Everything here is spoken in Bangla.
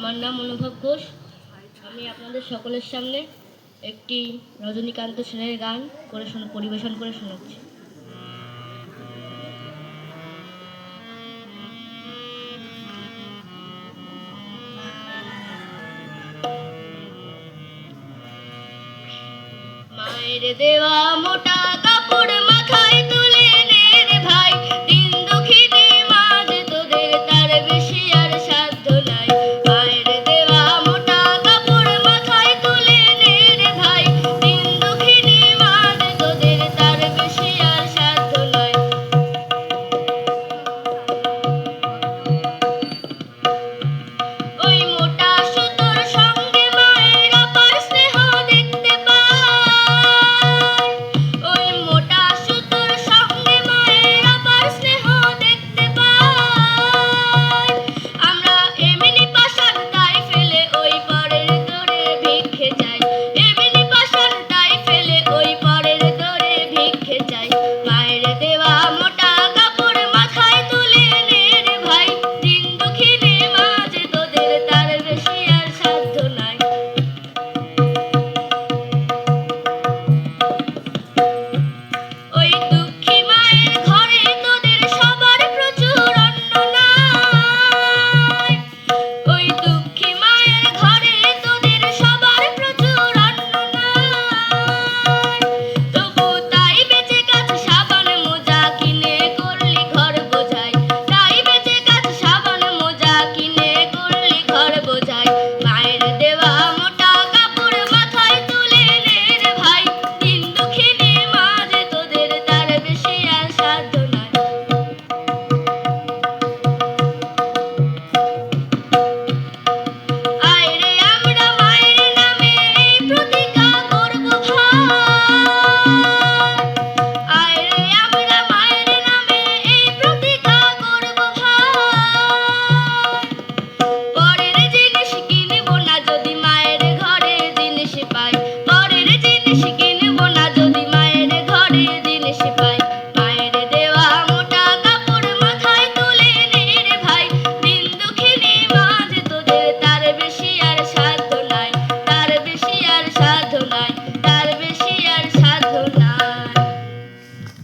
আমার নাম অনুভব ঘোষ। আমি আপনাদের সকলের সামনে একটি রজনীকান্ত সেনের গান পরিবেশন করে শোনাচ্ছি। মায়ের দেওয়া মোটা কাপড় মাথায় তুলে নে রে ভাই, দিন দুঃখিনী মা যে তোদের তার বেশি আর সাধ্য নাই। মায়ের দেওয়া মোটা কাপড় মাথায় তুলে নে রে ভাই, দিন দুঃখিনী মা যে তোদের তার বেশি আর সাধ্য নাই। ওই মোটা